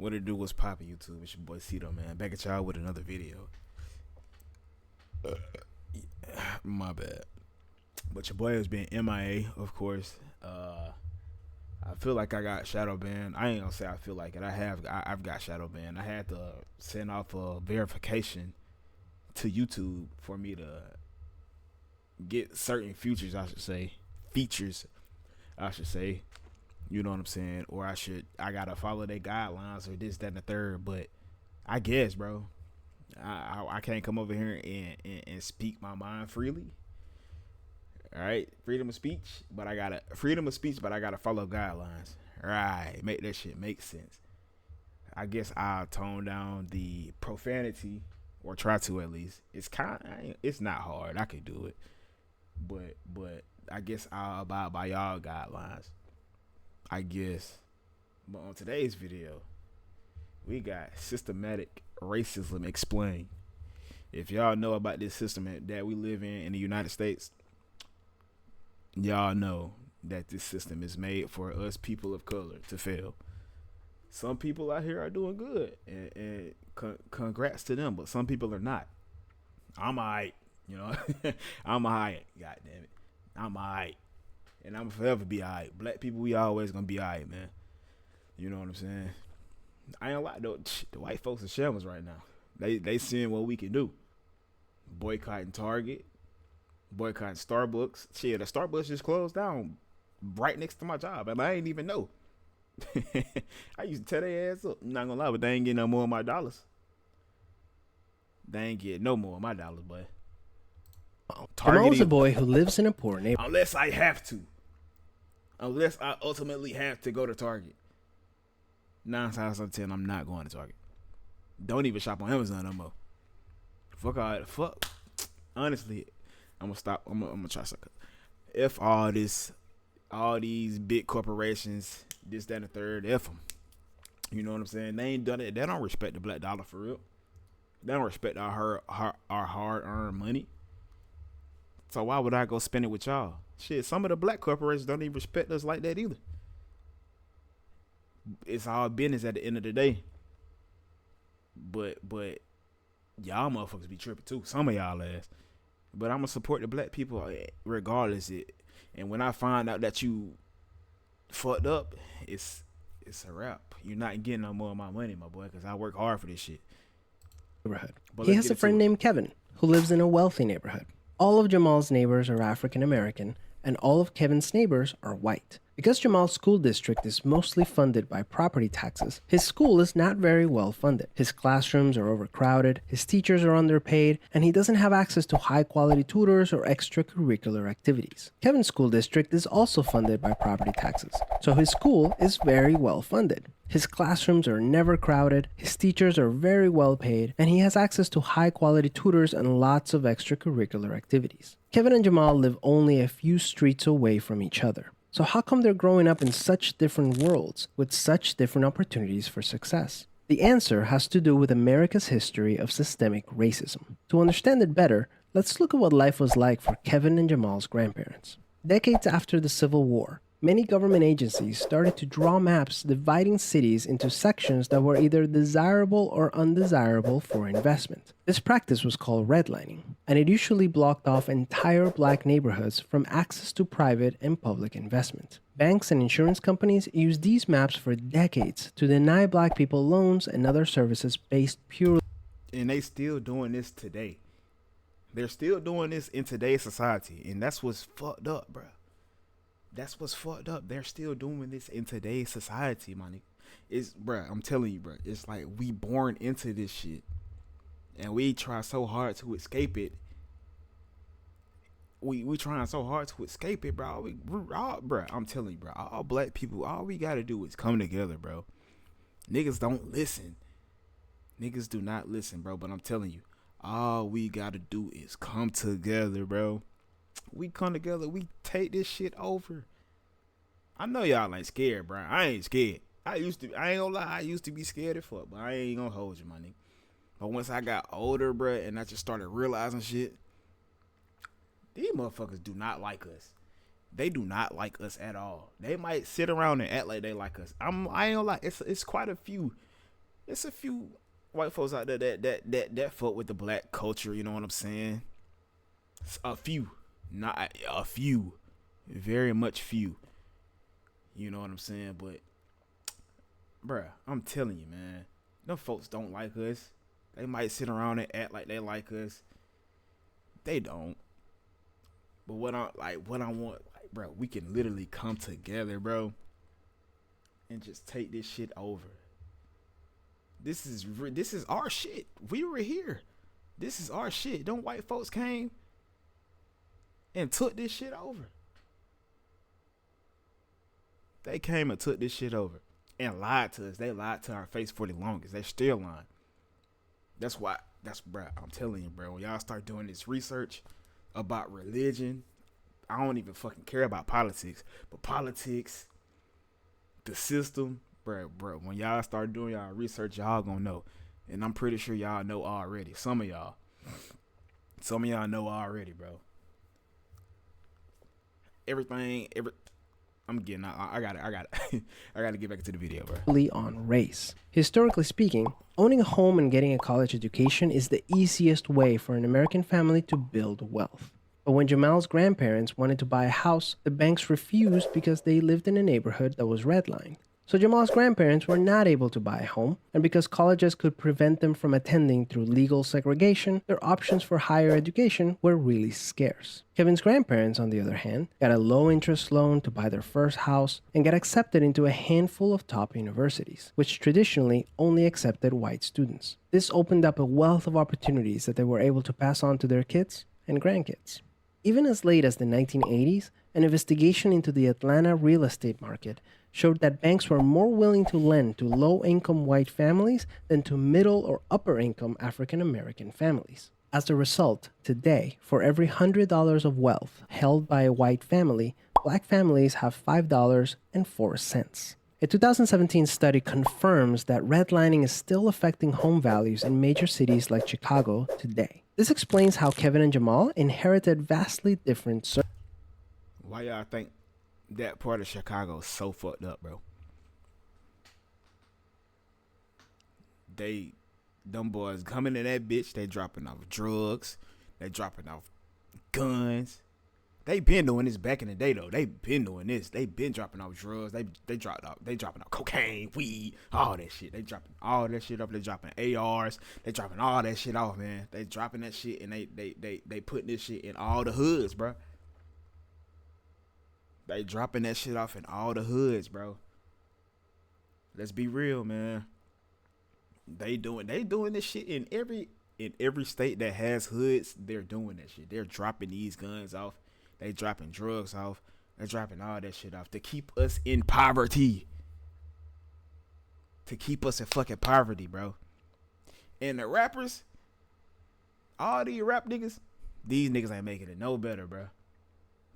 What it do was poppin' YouTube. It's your boy Cito, man. Back at y'all with another video. My bad. But your boy has been MIA, of course. I feel like I got shadow banned. I ain't gonna say I feel like it. I've got shadow banned. I had to send off a verification to YouTube for me to get certain features. I should say. You know what I'm saying? Or I gotta follow their guidelines or this, that, and the third. But I guess, bro, I can't come over here and speak my mind freely. All right, freedom of speech, but I gotta follow guidelines. Right, make that shit make sense. I guess I'll tone down the profanity, or try to at least. It's not hard. I can do it, but I guess I'll abide by y'all guidelines. I guess. But on today's video, we got systematic racism explained. If y'all know about this system that we live in the United States, y'all know that this system is made for us people of color to fail. Some people out here are doing good, and congrats to them, but some people are not. I'm alright, you know. I'm alright, god damn it. I'm alright. And I'm forever be alright. Black people, we always gonna be alright, man. You know what I'm saying? I ain't lie though. The white folks are shambles right now. They seeing what we can do. Boycotting Target, boycotting Starbucks. Shit, the Starbucks just closed down right next to my job, and I ain't even know. I used to tear their ass up. I'm not gonna lie, but they ain't getting no more of my dollars. They ain't getting no more of my dollars, but Jamal is a boy who lives in a poor neighborhood. Unless I have to. Unless I ultimately have to go to Target. 9 times out of 10, I'm not going to Target. Don't even shop on Amazon no more. Fuck all that. Fuck. Honestly, I'm gonna stop. I'm gonna try something. If all these big corporations, this, that, and the third, F them. You know what I'm saying? They ain't done it. They don't respect the black dollar for real. They don't respect our hard-earned money. So why would I go spend it with y'all? Shit, some of the black corporations don't even respect us like that either. It's all business at the end of the day. But y'all motherfuckers be tripping too. Some of y'all ass. But I'm gonna support the black people regardless. And when I find out that you fucked up, it's a wrap. You're not getting no more of my money, my boy, because I work hard for this shit. He has a friend named Kevin who lives in a wealthy neighborhood. All of Jamal's neighbors are African American, and all of Kevin's neighbors are white. Because Jamal's school district is mostly funded by property taxes, his school is not very well funded. His classrooms are overcrowded, his teachers are underpaid, and he doesn't have access to high-quality tutors or extracurricular activities. Kevin's school district is also funded by property taxes, so his school is very well funded. His classrooms are never crowded, his teachers are very well paid, and he has access to high-quality tutors and lots of extracurricular activities. Kevin and Jamal live only a few streets away from each other. So how come they're growing up in such different worlds with such different opportunities for success? The answer has to do with America's history of systemic racism. To understand it better, let's look at what life was like for Kevin and Jamal's grandparents. Decades after the Civil War, many government agencies started to draw maps dividing cities into sections that were either desirable or undesirable for investment. This practice was called redlining, and it usually blocked off entire black neighborhoods from access to private and public investment. Banks and insurance companies used these maps for decades to deny black people loans and other services based purely. And they still doing this today. They're still doing this in today's society, and that's what's fucked up, bro. That's what's fucked up. They're still doing this in today's society, money. It's, bruh, I'm telling you, bruh. It's like we born into this shit. And we try so hard to escape it. We trying so hard to escape it, bro. Bruh, I'm telling you, bro. All black people, all we gotta do is come together, bro. Niggas don't listen. Niggas do not listen, bro. But I'm telling you, all we gotta do is come together, bro. We come together, we take this shit over. I know y'all ain't scared, bro. I ain't scared. I ain't gonna lie, I used to be scared as fuck, but I ain't gonna hold you, my nigga. But once I got older, bro, and I just started realizing shit, these motherfuckers do not like us. They do not like us at all. They might sit around and act like they like us. I ain't gonna lie, it's quite a few It's a few white folks out there that fuck with the black culture. You know what I'm saying? It's a few, not a few, very much few. You know what I'm saying? But, bruh, I'm telling you, man, them folks don't like us. They might sit around and act like they like us. They don't. But what I want, like, bro, we can literally come together, bro, and just take this shit over. This is our shit. We were here. This is our shit. Them white folks came and took this shit over. They came and took this shit over and lied to us. They lied to our face for the longest. They still lying. Bro, I'm telling you, bro, when y'all start doing this research about religion, I don't even fucking care about politics. But politics, the system, bro, when y'all start doing y'all research, y'all gonna know. And I'm pretty sure y'all know already. Some of y'all know already, bro. I'm getting out. I got it. I got to get back into the video, bro. On race. Historically speaking, owning a home and getting a college education is the easiest way for an American family to build wealth. But when Jamal's grandparents wanted to buy a house, the banks refused because they lived in a neighborhood that was redlined. So Jamal's grandparents were not able to buy a home, and because colleges could prevent them from attending through legal segregation, their options for higher education were really scarce. Kevin's grandparents, on the other hand, got a low-interest loan to buy their first house and got accepted into a handful of top universities, which traditionally only accepted white students. This opened up a wealth of opportunities that they were able to pass on to their kids and grandkids. Even as late as the 1980s, an investigation into the Atlanta real estate market showed that banks were more willing to lend to low-income white families than to middle or upper-income African-American families. As a result, today, for every $100 of wealth held by a white family, black families have $5.04. A 2017 study confirms that redlining is still affecting home values in major cities like Chicago today. This explains how Kevin and Jamal inherited vastly different Why y'all think that part of Chicago is so fucked up, bro? Them boys coming in that bitch, they dropping off drugs, they dropping off guns. They been doing this back in the day though. They been doing this. They been dropping off drugs. They dropping off cocaine, weed, all that shit. They dropping all that shit off. They dropping ARs. They dropping all that shit off, man. They dropping that shit and they putting this shit in all the hoods, bro. They dropping that shit off in all the hoods, bro. Let's be real, man. They doing this shit in every state that has hoods. They're doing that shit. They're dropping these guns off. They dropping drugs off. They're dropping all that shit off to keep us in poverty. To keep us in fucking poverty, bro. And the rappers, all these rap niggas, these niggas ain't making it no better, bro.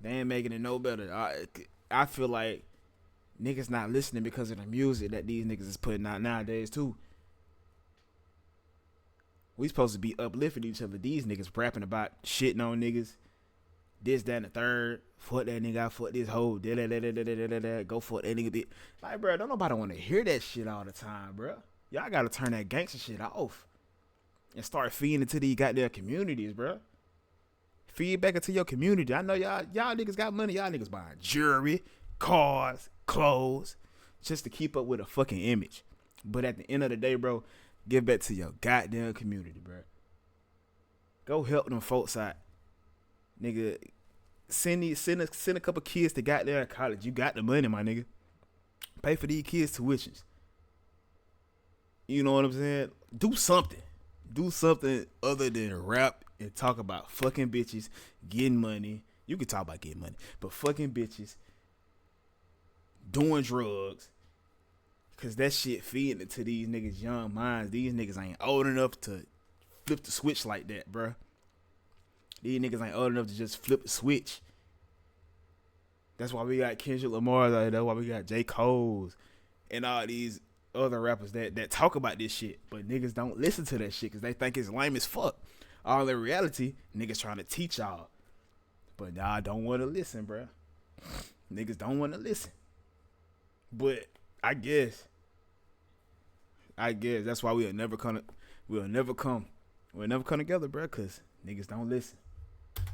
They ain't making it no better. I feel like niggas not listening because of the music that these niggas is putting out nowadays too. We supposed to be uplifting each other. These niggas rapping about shitting on niggas. This, that, and the third. Fuck that nigga. Fuck this hoe. Go fuck that nigga. Like, bro, don't nobody want to hear that shit all the time, bro. Y'all got to turn that gangster shit off and start feeding into these goddamn communities, bro. Feed back into your community. I know y'all niggas got money. Y'all niggas buying jewelry, cars, clothes, just to keep up with a fucking image. But at the end of the day, bro, give back to your goddamn community, bro. Go help them folks out. Nigga, send a couple kids to goddamn college. You got the money, my nigga. Pay for these kids' tuitions. You know what I'm saying? Do something. Do something other than rap and talk about fucking bitches, getting money. You can talk about getting money, but fucking bitches, doing drugs, cause that shit feeding into these niggas' young minds. These niggas ain't old enough to flip the switch like that, bruh. These niggas ain't old enough to just flip the switch. That's why we got Kendrick Lamar. That's why we got J. Cole's and all these other rappers that talk about this shit. But niggas don't listen to that shit because they think it's lame as fuck. All in reality, niggas trying to teach y'all. But y'all don't want to listen, bro. Niggas don't want to listen. But I guess I guess that's why we'll never come together, bro. Cause niggas don't listen.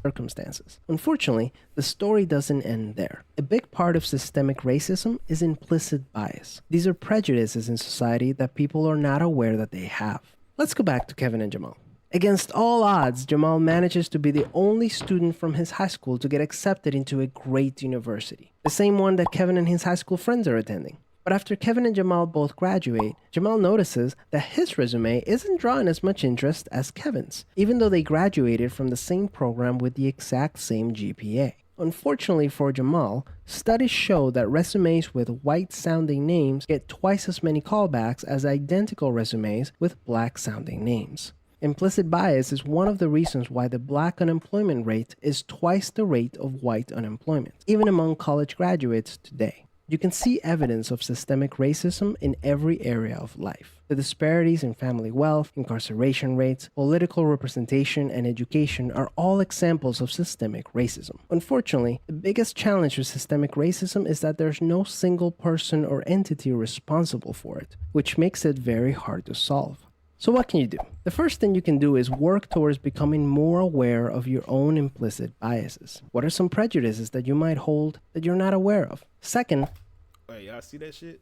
Circumstances. Unfortunately, the story doesn't end there. A big part of systemic racism is implicit bias. These are prejudices in society that people are not aware that they have. Let's go back to Kevin and Jamal. Against all odds, Jamal manages to be the only student from his high school to get accepted into a great university, the same one that Kevin and his high school friends are attending. But after Kevin and Jamal both graduate, Jamal notices that his resume isn't drawing as much interest as Kevin's, even though they graduated from the same program with the exact same GPA. Unfortunately for Jamal, studies show that resumes with white-sounding names get twice as many callbacks as identical resumes with black-sounding names. Implicit bias is one of the reasons why the black unemployment rate is twice the rate of white unemployment, even among college graduates today. You can see evidence of systemic racism in every area of life. The disparities in family wealth, incarceration rates, political representation, and education are all examples of systemic racism. Unfortunately, the biggest challenge with systemic racism is that there's no single person or entity responsible for it, which makes it very hard to solve. So what can you do? The first thing you can do is work towards becoming more aware of your own implicit biases. What are some prejudices that you might hold that you're not aware of? Second, wait, y'all see that shit?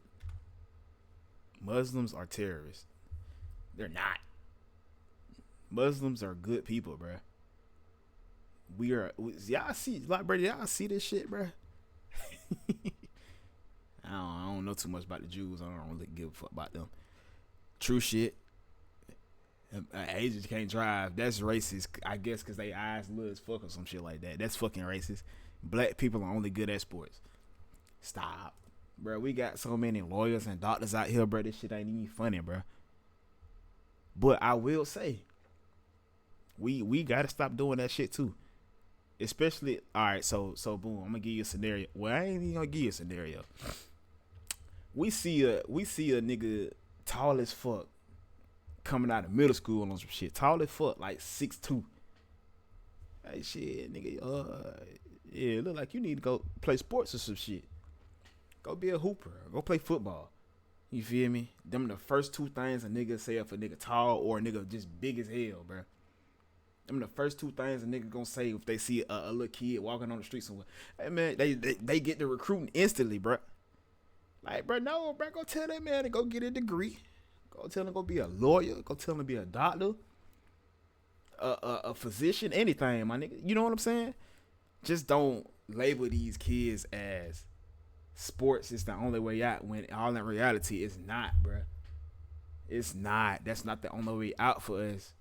Muslims are terrorists. They're not. Muslims are good people, bruh. Y'all see, like, bro, y'all see this shit, bruh? I don't know too much about the Jews. I don't really give a fuck about them. True shit. Asians can't drive. That's racist, I guess, because they eyes little as fuck or some shit like that. That's fucking racist. Black people are only good at sports. Stop, bro. We got so many lawyers and doctors out here, bro. This shit ain't even funny, bro. But I will say, we gotta stop doing that shit too. Especially, all right. So boom. I'm gonna give you a scenario. Well, I ain't even gonna give you a scenario. We see a nigga tall as fuck coming out of middle school on some shit. Tall as fuck, like 6'2". Hey, shit, nigga. Yeah, look like you need to go play sports or some shit. Go be a hooper. Go play football. You feel me? Them the first two things a nigga say if a nigga tall or a nigga just big as hell, bro. Them the first two things a nigga gonna say if they see a little kid walking on the street somewhere. Hey, man, they get the recruiting instantly, bro. Like, bro, no, bro, go tell that man to go get a degree. Go tell him to go be a lawyer. Go tell him to be a doctor. A physician, anything, my nigga. You know what I'm saying? Just don't label these kids as sports is the only way out when all in reality it's not, bruh. It's not. That's not the only way out for us.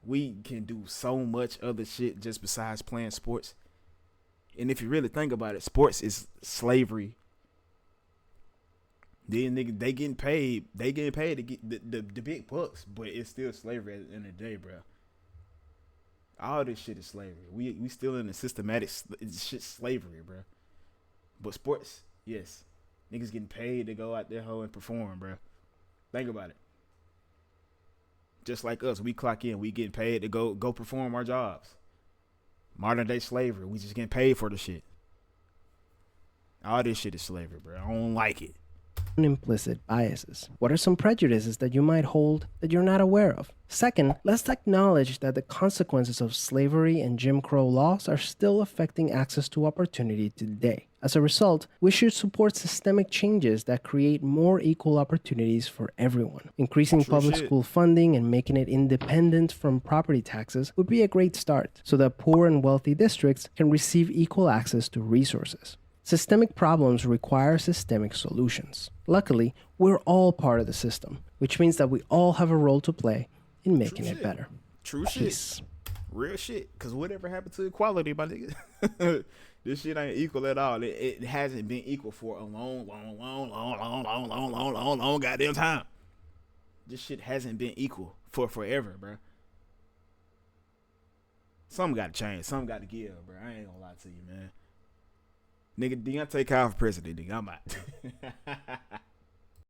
We can do so much other shit just besides playing sports. And if you really think about it, sports is slavery. Then nigga, they getting paid to get the big bucks, but it's still slavery at the end of the day, bro. All this shit is slavery. We still in a systematic shit slavery, bro. But sports, yes, niggas getting paid to go out there and perform, bro. Think about it. Just like us, we clock in, we getting paid to go perform our jobs. Modern day slavery, we just getting paid for the shit. All this shit is slavery, bro. I don't like it. Implicit biases. What are some prejudices that you might hold that you're not aware of? Second, let's acknowledge that the consequences of slavery and Jim Crow laws are still affecting access to opportunity today. As a result, we should support systemic changes that create more equal opportunities for everyone. Increasing public school funding and making it independent from property taxes would be a great start so that poor and wealthy districts can receive equal access to resources. Systemic problems require systemic solutions. Luckily, we're all part of the system, which means that we all have a role to play in making it better. True shit. Real shit. Because whatever happened to equality, my nigga? This shit ain't equal at all. It hasn't been equal for a long goddamn time. This shit hasn't been equal for forever, bro. Something got to change. Something got to give, bro. I ain't gonna lie to you, man. Nigga, Deontay Kyle for president, nigga. I'm out.